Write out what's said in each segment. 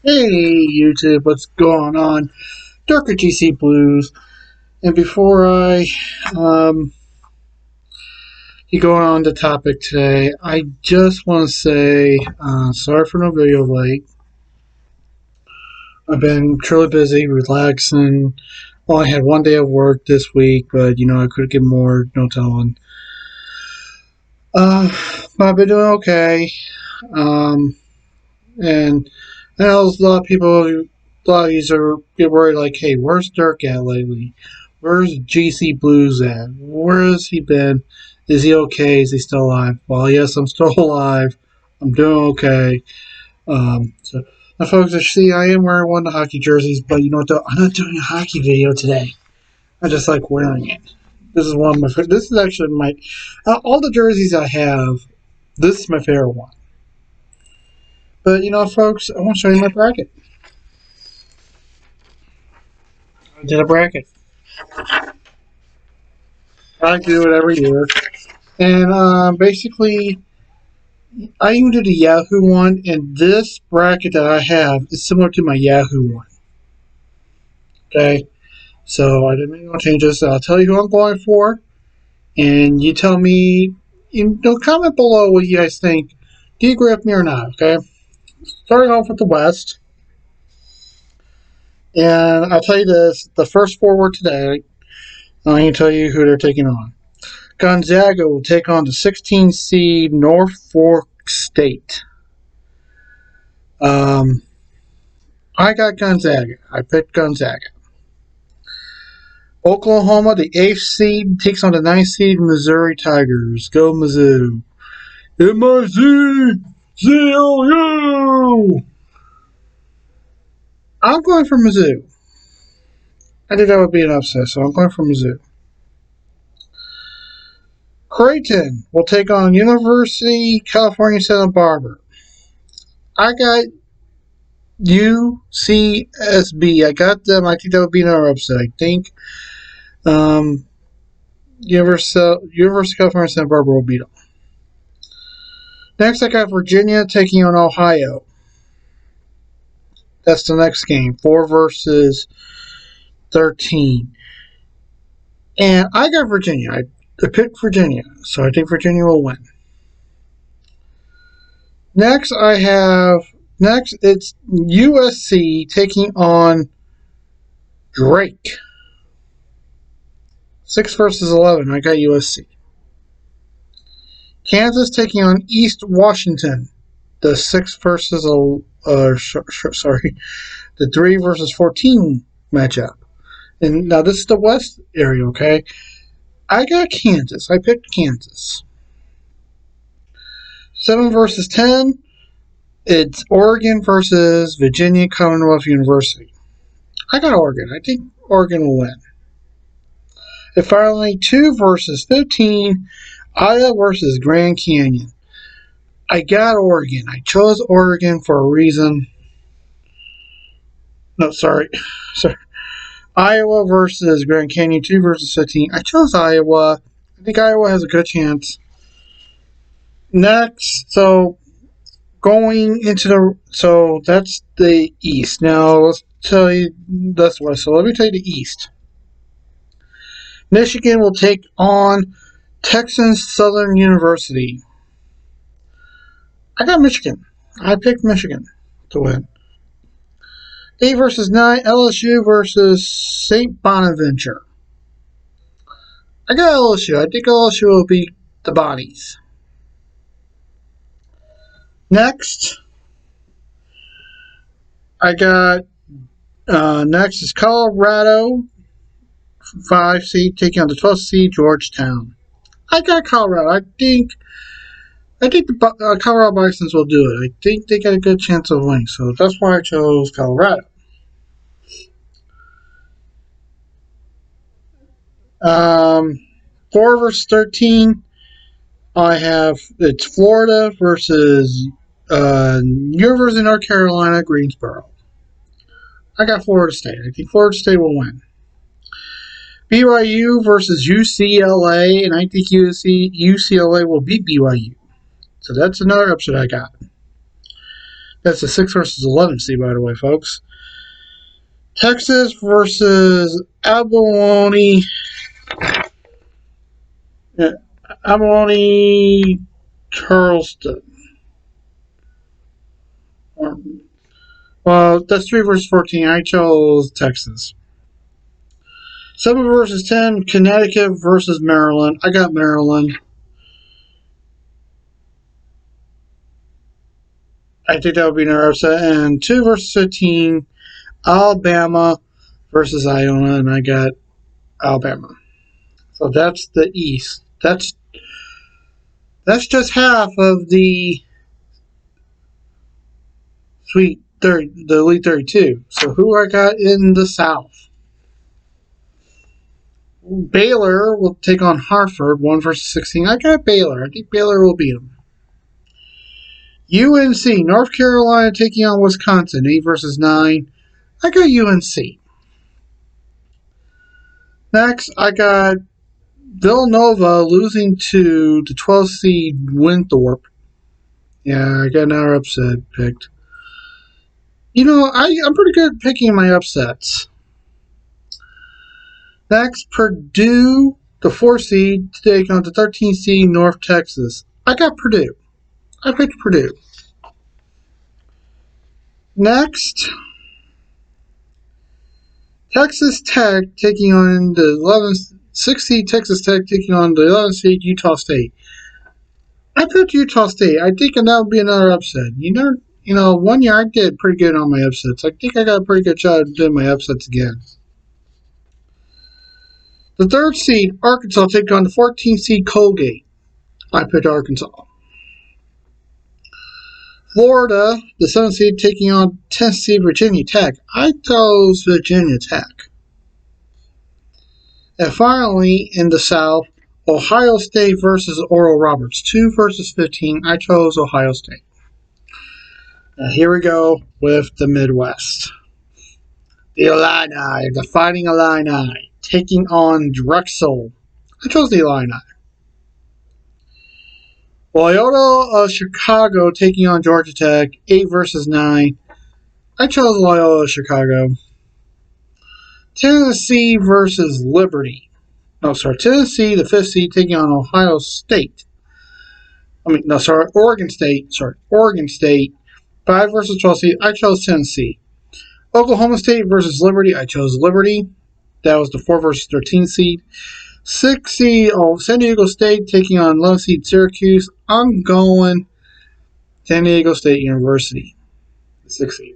Hey YouTube, what's going on? Darker GC Blues. And before I get going on the topic today, I just want to say sorry for no video late. I've been truly busy, relaxing. Well, I had one day of work this week, but I could get more, no telling. But I've been doing okay. And I know a lot of people, a lot of these are get worried like, hey, where's Dirk at lately? Where's GC Blues at? Where has he been? Is he okay? Is he still alive? Well, yes, I'm still alive. I'm doing okay. So, now, folks, I see I am wearing one of the hockey jerseys, but you know what? Though? I'm not doing a hockey video today. I just like wearing it. This is one of my. This is actually my. All the jerseys I have. This is my favorite one. But folks, I want to show you my bracket. I did a bracket. I do it every year. And basically, I even did a Yahoo one, and this bracket that I have is similar to my Yahoo one. Okay? So I didn't make no changes. I'll tell you who I'm going for, and you tell me, comment below what you guys think. Do you agree with me or not? Okay? Starting off with the West. And I'll tell you this, the first forward today, I can tell you who they're taking on. Gonzaga will take on the 16 seed Norfolk State. I got Gonzaga. I picked Gonzaga. Oklahoma, the 8th seed, takes on the 9th seed Missouri Tigers. Go Mizzou. M-I-Z-Z-O-U! I'm going for Mizzou. I think that would be an upset, so I'm going for Mizzou. Creighton will take on University California Santa Barbara. I got UCSB. I got them. I think that would be another upset. I think University of California Santa Barbara will beat them. Next, I got Virginia taking on Ohio. That's the next game. 4 versus 13. And I got Virginia. I picked Virginia, so I think Virginia will win. Next, it's USC taking on Drake. 6 versus 11. I got USC. Kansas taking on East Washington. The 6 versus the 3 versus 14 matchup. And now this is the West area, okay? I got Kansas. I picked Kansas. 7 versus 10. It's Oregon versus Virginia Commonwealth University. I got Oregon. I think Oregon will win. And finally, 2 versus 15. Iowa versus Grand Canyon. I got Oregon. I chose Oregon for a reason. No, sorry. Iowa versus Grand Canyon, 2 versus 15. I chose Iowa. I think Iowa has a good chance. Next, so that's the East. Now let's tell you that's West. So let me tell you the East. Michigan will take on Texas Southern University. I got Michigan. I picked Michigan to win. 8 versus 9, LSU versus St. Bonaventure. I got LSU. I think LSU will beat the Bonnies. Next, I got next is Colorado, 5 seed, taking on the 12th seed Georgetown. I got Colorado. I think the Colorado Bisons will do it. I think they got a good chance of winning, so that's why I chose Colorado. 4 versus 13. It's Florida versus University of North Carolina, Greensboro. I got Florida State. I think Florida State will win. BYU versus UCLA, and I think UCLA will beat BYU. So that's another upset I got. That's a 6 versus 11 seed, by the way, folks. Texas versus Abalone. Abalone Charleston. Well, that's 3 versus 14. I chose Texas. 7 versus 10. Connecticut versus Maryland. I got Maryland. I think that would be another upset. And 2 versus 15. Alabama versus Iowa, and I got Alabama. So that's the East. That's just half of the the Elite 32. So who I got in the South? Baylor will take on Hartford, 1 versus 16. I got Baylor. I think Baylor will beat them. UNC, North Carolina taking on Wisconsin, 8 versus 9. I got UNC. Next, I got Villanova losing to the 12th seed Winthrop. Yeah, I got another upset picked. You know, I'm pretty good at picking my upsets. Next, Purdue, the 4th seed, taking on the 13th seed North Texas. I got Purdue. I picked Purdue. Next, Texas Tech taking on the 6th seed Texas Tech taking on the 11th seed Utah State. I picked Utah State. I think that would be another upset. You know, 1 year I did pretty good on my upsets. I think I got a pretty good shot at doing my upsets again. The 3rd seed Arkansas taking on the 14th seed Colgate. I picked Arkansas. Florida, the 7th seed, taking on 10th seed Virginia Tech. I chose Virginia Tech. And finally, in the South, Ohio State versus Oral Roberts. 2 versus 15. I chose Ohio State. Now here we go with the Midwest. The Illini, the Fighting Illini, taking on Drexel. I chose the Illini. Loyola of Chicago taking on Georgia Tech, 8 versus 9. I chose Loyola of Chicago. Tennessee versus Liberty. Tennessee, the 5th seed, taking on Ohio State. Oregon State. Oregon State, 5 versus 12 seed. I chose Tennessee. Oklahoma State versus Liberty. I chose Liberty. That was the 4 versus 13 seed. 6 seed San Diego State taking on 11 seed Syracuse. I'm going San Diego State University, the 6 seed.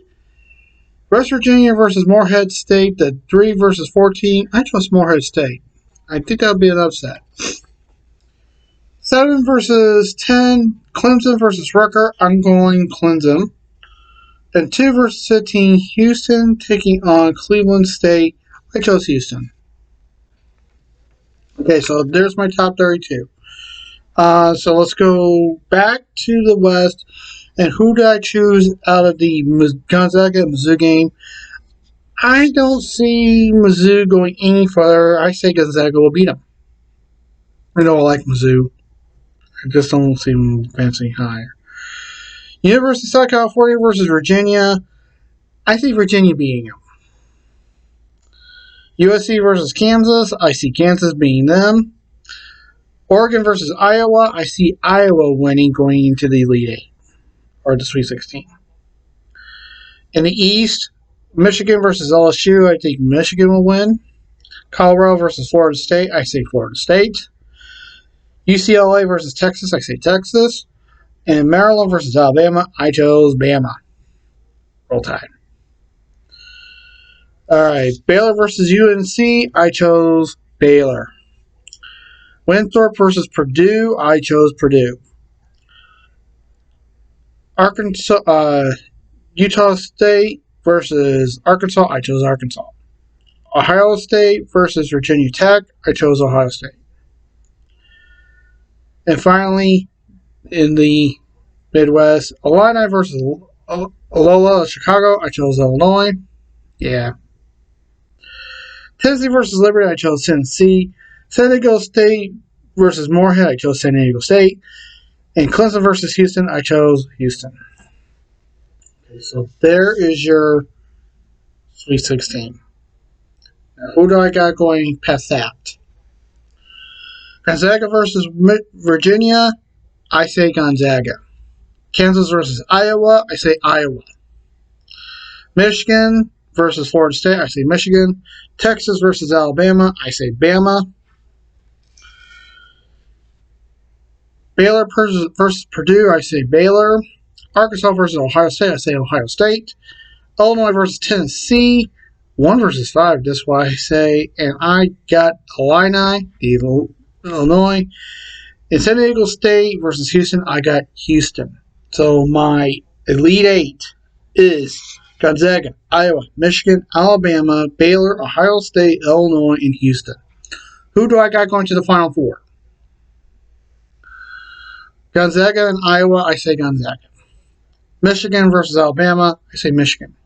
West Virginia versus Morehead State, the 3 versus 14. I chose Morehead State. I think that would be an upset. 7 versus 10. Clemson versus Rutgers. I'm going Clemson. And 2 versus 15. Houston taking on Cleveland State. I chose Houston. Okay, so there's my top 32. So let's go back to the West. And who did I choose out of the Gonzaga and Mizzou game? I don't see Mizzou going any further. I say Gonzaga will beat them. I know I like Mizzou. I just don't see them advancing higher. University of South California versus Virginia. I see Virginia beating them. USC versus Kansas. I see Kansas beating them. Oregon versus Iowa. I see Iowa winning, going into the Elite 8 or the Sweet 16. In the East, Michigan versus LSU. I think Michigan will win. Colorado versus Florida State. I say Florida State. UCLA versus Texas. I say Texas. And Maryland versus Alabama. I chose Bama. Roll Tide. Alright, Baylor versus UNC. I chose Baylor. Winthrop versus Purdue. I chose Purdue. Utah State versus Arkansas. I chose Arkansas. Ohio State versus Virginia Tech. I chose Ohio State. And finally, in the Midwest, Illini versus Loyola Chicago. I chose Illinois. Yeah. Tennessee versus Liberty. I chose Tennessee. San Diego State versus Morehead. I chose San Diego State. And Clemson versus Houston. I chose Houston. So there is your Sweet 16. Now, who do I got going past that? Gonzaga versus Virginia, I say Gonzaga. Kansas versus Iowa, I say Iowa. Michigan versus Florida State, I say Michigan. Texas versus Alabama, I say Bama. Baylor versus Purdue, I say Baylor. Arkansas versus Ohio State, I say Ohio State. Illinois versus Tennessee, 1 versus 5, that's why I say. And I got Illini, Illinois. In San Diego State versus Houston, I got Houston. So my Elite Eight is Gonzaga, Iowa, Michigan, Alabama, Baylor, Ohio State, Illinois, and Houston. Who do I got going to the Final Four? Gonzaga and Iowa, I say Gonzaga. Michigan versus Alabama, I say Michigan.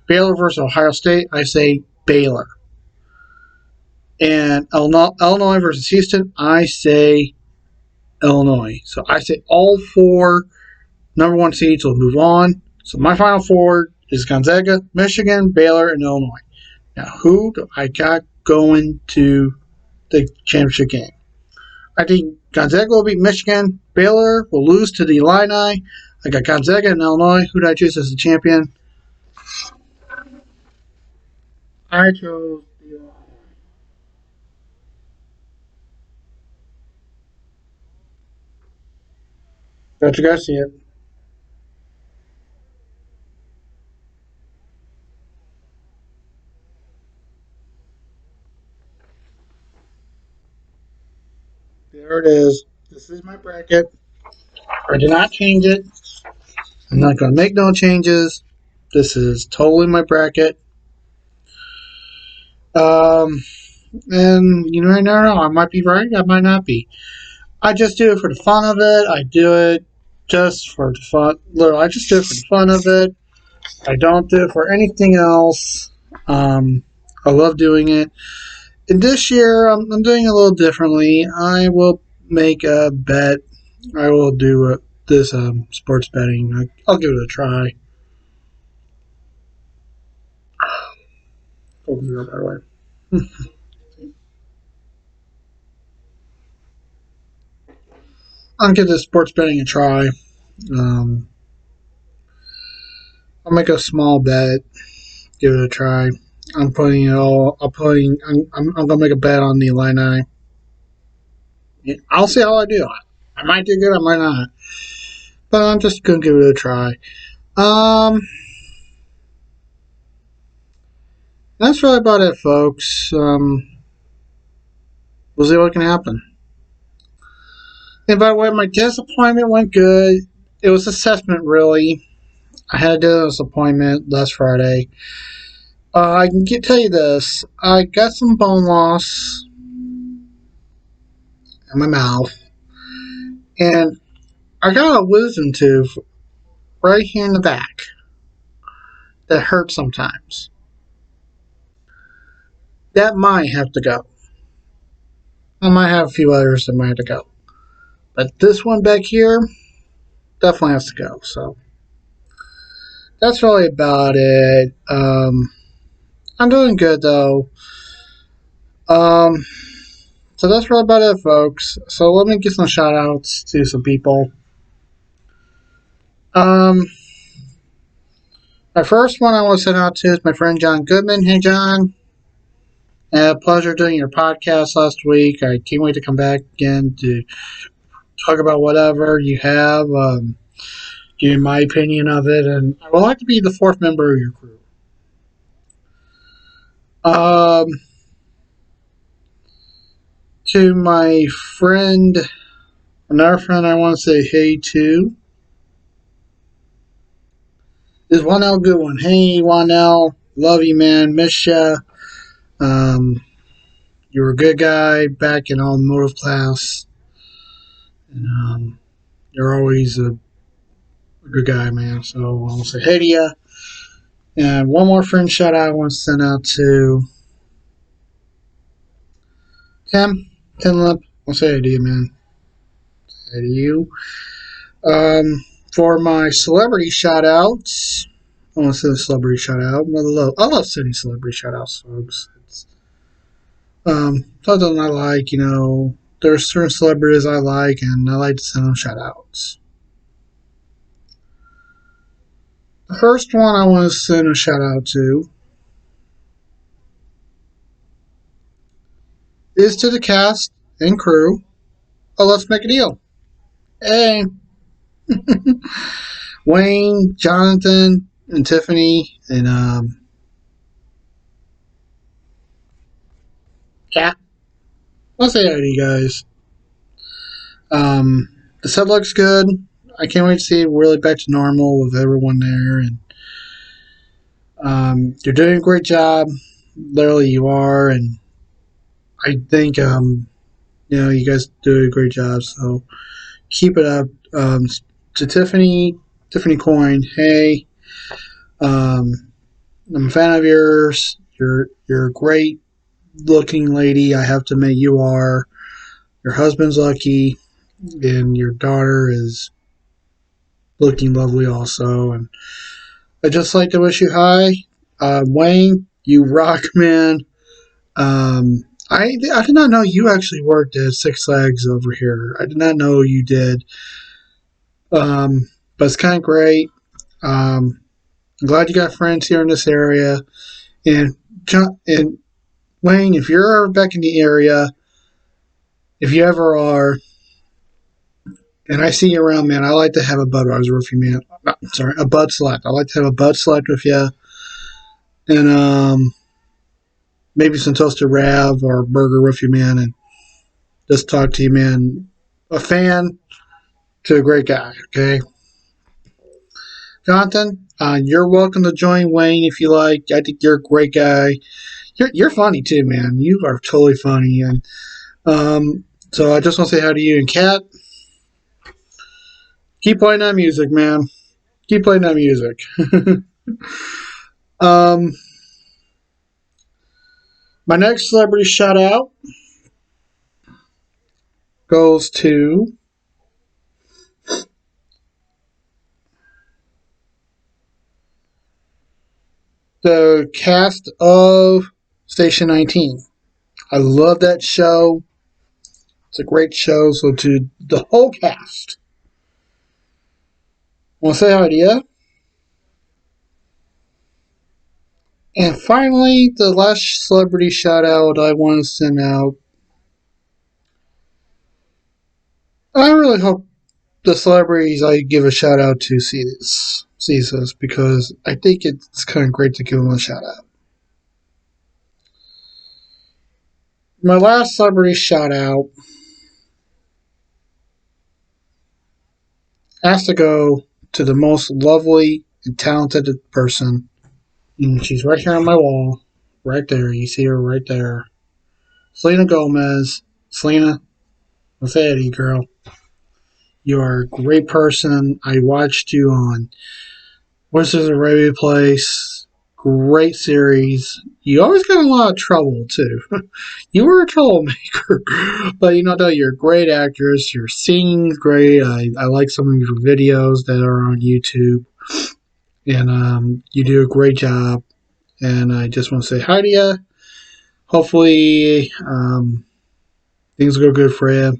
Baylor versus Ohio State, I say Baylor. And Illinois versus Houston, I say Illinois. So I say all 4 number 1 seeds will move on. So my Final Four is Gonzaga, Michigan, Baylor, and Illinois. Now, who do I got going to the championship game? I think Gonzaga will beat Michigan. Baylor will lose to the Illini. I got Gonzaga and Illinois. Who did I choose as the champion? I chose the Illini. Let you guys see it. There it is. This is my bracket. I did not change it. I'm not going to make no changes. This is totally my bracket. Um, and you know, I don't know. I might be right. I might not be. I just do it for the fun of it. I do it just for the fun. I just do it for the fun of it. I don't do it for anything else. I love doing it. And this year, I'm doing it a little differently. I will make a bet. I will do this sports betting. I'll give it a try. Oh, zero, by the way. I'll give this sports betting a try. Um, I'll make a small bet. Give it a try. I'm putting it all. I'm gonna make a bet on the Illini. I'll see how I do. I might do good. I might not. But I'm just gonna give it a try. Um, that's really about it, folks. We'll see what can happen. And by the way, my disappointment went good. It was assessment, really. I had to do this appointment last Friday. I can tell you this. I got some bone loss in my mouth. And I got a wisdom tooth right here in the back that hurts sometimes. That might have to go. I might have a few others that might have to go. But this one back here definitely has to go. So that's really about it. I'm doing good though. Um, so that's really about it, folks. So let me give some shout outs to some people. Um, my first one I want to send out to is my friend John Goodman. Hey, John. A pleasure doing your podcast last week. I can't wait to come back again to talk about whatever you have, give you my opinion of it, and I would like to be the 4th member of your crew. Um, to my friend, another friend I want to say hey to is Juanel Goodwin. Hey, Juanel. Love you, man. Miss ya. You were a good guy back in automotive class. And, you're always a good guy, man. So I want to say hey to you. And one more friend shout out I want to send out to Tim. Tim Lip. I'll say hey to you, man. Hey to you. For my celebrity shout outs, I want to send a celebrity shout out. I love sending celebrity shout outs, folks. It's something I like, there's certain celebrities I like, and I like to send them shout outs. The first one I want to send a shout out to is to the cast and crew of Let's Make a Deal. Hey, Wayne, Jonathan, and Tiffany, and yeah, I'll say hi to you guys. The set looks good. I can't wait to see it really back to normal with everyone there, and you're doing a great job. Literally, you are, and I think you guys do a great job. So keep it up. To Tiffany Coyne, hey, I'm a fan of yours. You're a great looking lady. I have to admit, you are. Your husband's lucky, and your daughter is looking lovely also. And I just like to wish you hi, Wayne. You rock, man. I did not know you actually worked at Six Flags over here. I did not know you did. But it's kind of great. I'm glad you got friends here in this area. And and Wayne, if you're ever back in the area, if you ever are, and I see you around, man, I like to have a Budweiser with you, man. Sorry, a Bud Select. I like to have a Bud Select with you, and maybe some toasted Rav or burger with you, man, and just talk to you, man. A fan to a great guy, okay? Jonathan, you're welcome to join Wayne if you like. I think you're a great guy. You're funny too, man. You are totally funny, and so I just want to say hi to you. And Kat, keep playing that music, man. Keep playing that music. um, my next celebrity shout out goes to the cast of Station 19. I love that show. It's a great show. So to the whole cast, I want to say hi to you. And finally, the last celebrity shout out I want to send out. I really hope the celebrities I give a shout out to sees this, because I think it's kind of great to give them a shout out. My last celebrity shout out has to go to the most lovely and talented person. And she's right here on my wall. Right there. You see her right there. Selena Gomez. Selena, what's that, girl? You are a great person. I watched you on Wizards of Arabia Place. Great series. You always got in a lot of trouble, too. You were a troublemaker. But though, you're a great actress. Your singing's great. I like some of your videos that are on YouTube. And you do a great job. And I just want to say hi to you. Hopefully, things will go good for you.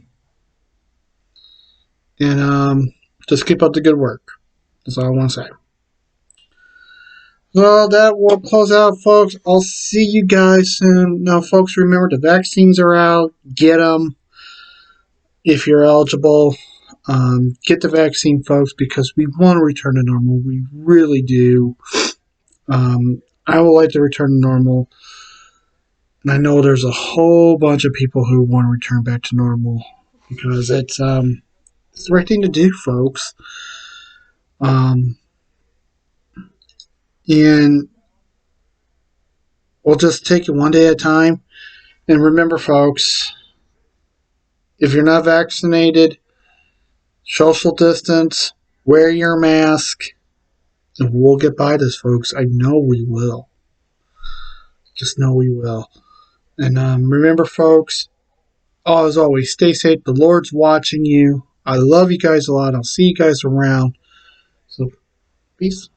And just keep up the good work. That's all I want to say. Well, that will close out, folks. I'll see you guys soon. Now, folks, remember the vaccines are out. Get them if you're eligible. Get the vaccine, folks, because we want to return to normal. We really do. I would like to return to normal. And I know there's a whole bunch of people who want to return back to normal because it's the right thing to do, folks. And we'll just take it one day at a time. And remember, folks, if you're not vaccinated, social distance, wear your mask, and we'll get by this, folks. I know we will. Just know we will. And remember, folks, as always, stay safe. The Lord's watching you. I love you guys a lot. I'll see you guys around. Peace.